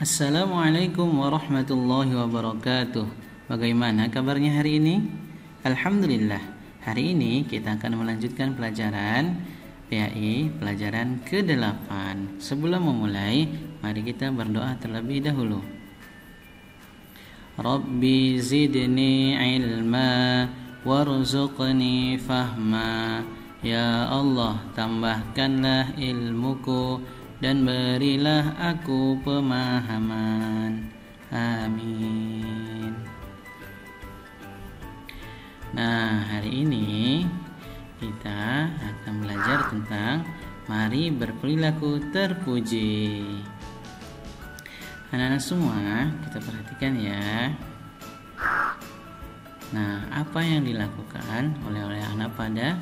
Assalamualaikum warahmatullahi wabarakatuh. Bagaimana kabarnya hari ini? Alhamdulillah. Hari ini kita akan melanjutkan pelajaran PAI pelajaran ke-8. Sebelum memulai, mari kita berdoa terlebih dahulu. Rabbi zidni ilma warzuqni fahma. Ya Allah, tambahkanlah ilmuku dan berilah aku pemahaman. Amin. Nah, hari ini kita akan belajar tentang mari berperilaku terpuji. Anak-anak semua, kita perhatikan ya. Nah, apa yang dilakukan oleh anak pada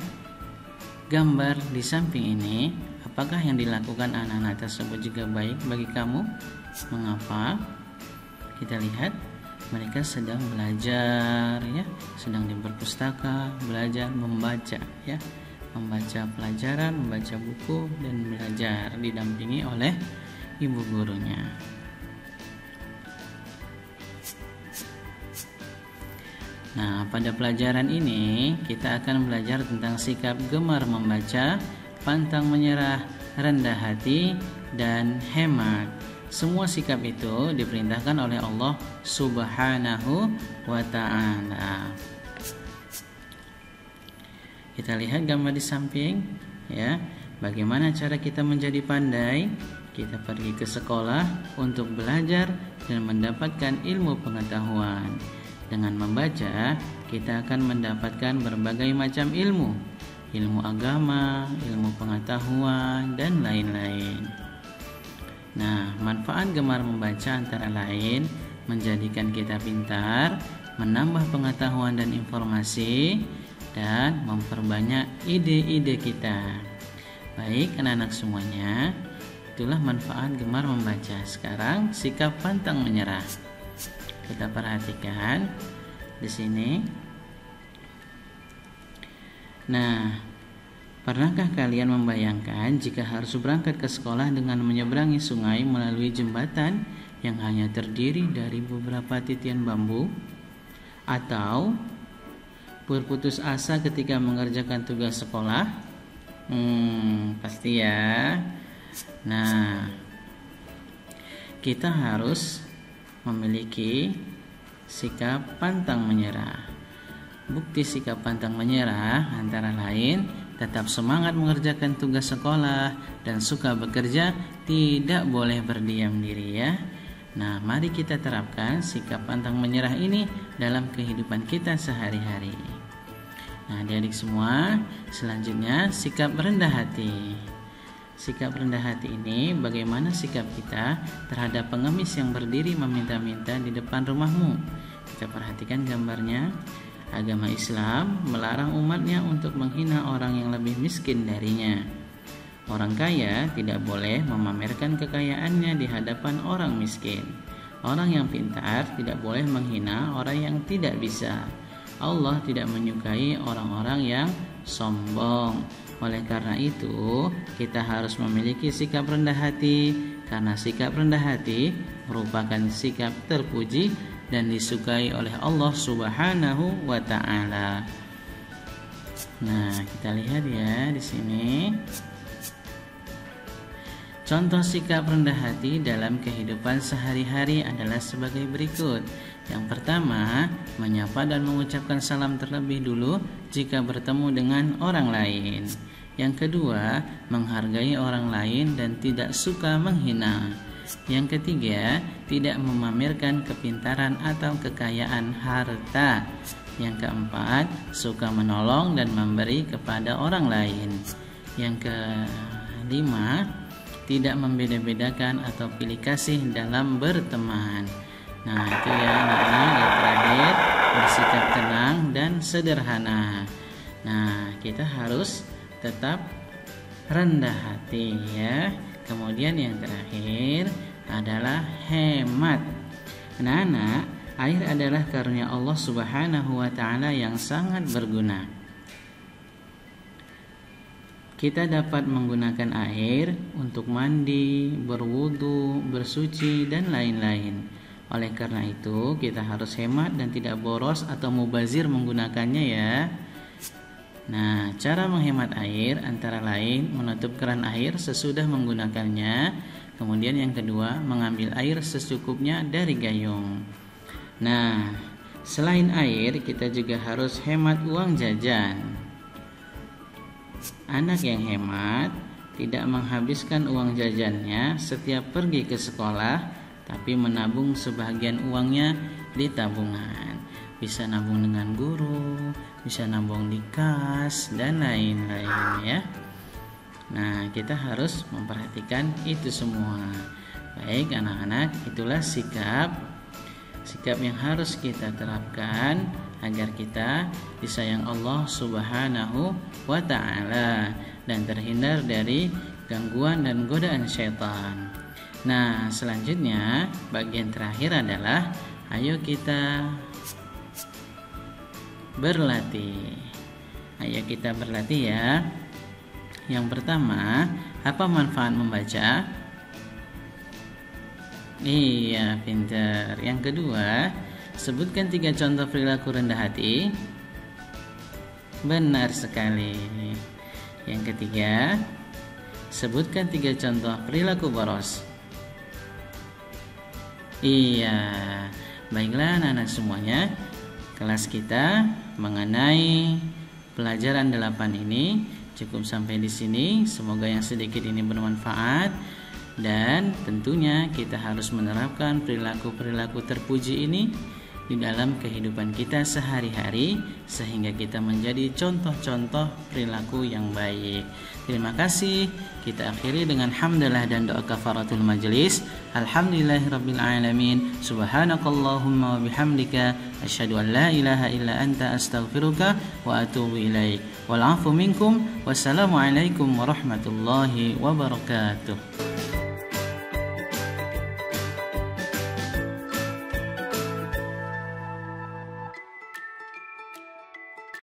gambar di samping ini? Apakah yang dilakukan anak-anak tersebut juga baik bagi kamu? Mengapa? Kita lihat mereka sedang belajar ya, sedang di perpustaka, belajar membaca ya. Membaca pelajaran, membaca buku dan belajar didampingi oleh ibu gurunya. Nah, pada pelajaran ini kita akan belajar tentang sikap gemar membaca, pantang menyerah, rendah hati, dan hemat. Semua sikap itu diperintahkan oleh Allah Subhanahu wa ta'ala. Kita lihat gambar di samping ya. Bagaimana cara kita menjadi pandai? Kita pergi ke sekolah untuk belajar dan mendapatkan ilmu pengetahuan. Dengan membaca, kita akan mendapatkan berbagai macam ilmu. Ilmu agama, ilmu pengetahuan, dan lain-lain. Nah, manfaat gemar membaca antara lain menjadikan kita pintar, menambah pengetahuan dan informasi, dan memperbanyak ide-ide kita. Baik, anak-anak semuanya, itulah manfaat gemar membaca. Sekarang sikap pantang menyerah. Kita perhatikan di sini. Nah, pernahkah kalian membayangkan jika harus berangkat ke sekolah dengan menyeberangi sungai melalui jembatan yang hanya terdiri dari beberapa titian bambu? Atau berputus asa ketika mengerjakan tugas sekolah? Pasti ya. Nah, kita harus memiliki sikap pantang menyerah. Bukti sikap pantang menyerah antara lain tetap semangat mengerjakan tugas sekolah dan suka bekerja, tidak boleh berdiam diri ya. Nah, mari kita terapkan sikap pantang menyerah ini dalam kehidupan kita sehari-hari. Nah, adik-adik semua, selanjutnya sikap rendah hati. Sikap rendah hati ini bagaimana sikap kita terhadap pengemis yang berdiri meminta-minta di depan rumahmu. Kita perhatikan gambarnya. Agama Islam melarang umatnya untuk menghina orang yang lebih miskin darinya. Orang kaya tidak boleh memamerkan kekayaannya di hadapan orang miskin. Orang yang pintar tidak boleh menghina orang yang tidak bisa. Allah tidak menyukai orang-orang yang sombong. Oleh karena itu, kita harus memiliki sikap rendah hati, karena sikap rendah hati merupakan sikap terpuji dan disukai oleh Allah Subhanahu wa ta'ala. Nah, kita lihat ya di sini. Contoh sikap rendah hati dalam kehidupan sehari-hari adalah sebagai berikut. Yang pertama, menyapa dan mengucapkan salam terlebih dulu jika bertemu dengan orang lain. Yang kedua, menghargai orang lain dan tidak suka menghina. Yang ketiga, tidak memamerkan kepintaran atau kekayaan harta. Yang keempat, suka menolong dan memberi kepada orang lain. Yang kelima, tidak membeda-bedakan atau pilih kasih dalam berteman. Nah, itu ya anak-anak. Yang terakhir, bersikap tenang dan sederhana. Nah, kita harus tetap rendah hati ya. Kemudian yang terakhir adalah hemat. Anak-anak, air adalah karunia Allah Subhanahu wa ta'ala yang sangat berguna. kita dapat menggunakan air untuk mandi, berwudu, bersuci, dan lain-lain. Oleh karena itu, kita harus hemat dan tidak boros atau mubazir menggunakannya ya. Nah, cara menghemat air antara lain menutup keran air sesudah menggunakannya. Kemudian yang kedua, mengambil air secukupnya dari gayung. Nah, selain air, kita juga harus hemat uang jajan. Anak yang hemat tidak menghabiskan uang jajannya setiap pergi ke sekolah, tapi menabung sebagian uangnya di tabungan. Bisa nabung dengan guru, bisa nabung di kas, dan lain-lain ya. Nah, kita harus memperhatikan itu semua. Baik anak-anak, itulah sikap yang harus kita terapkan agar kita disayang Allah Subhanahu wa ta'ala dan terhindar dari gangguan dan godaan syaitan. Nah, selanjutnya bagian terakhir adalah ayo kita berlatih. Ayo kita berlatih ya. Yang pertama, apa manfaat membaca? Iya, pintar. Yang kedua, sebutkan 3 contoh perilaku rendah hati. Benar sekali. Yang ketiga, sebutkan 3 contoh perilaku boros. Iya, baiklah anak-anak semuanya. Kelas kita mengenai pelajaran 8 ini cukup sampai di sini. Semoga yang sedikit ini bermanfaat. Dan tentunya kita harus menerapkan perilaku-perilaku terpuji ini di dalam kehidupan kita sehari-hari sehingga kita menjadi contoh-contoh perilaku yang baik. Terima kasih. Kita akhiri dengan hamdalah dan doa kafaratul majelis. Alhamdulillahirabbil alamin. Subhanakallahumma wa bihamdika asyhadu an la ilaha illa anta astaghfiruka wa atubu ilaik. Wal 'afu minkum. Wassalamualaikum warahmatullahi wabarakatuh.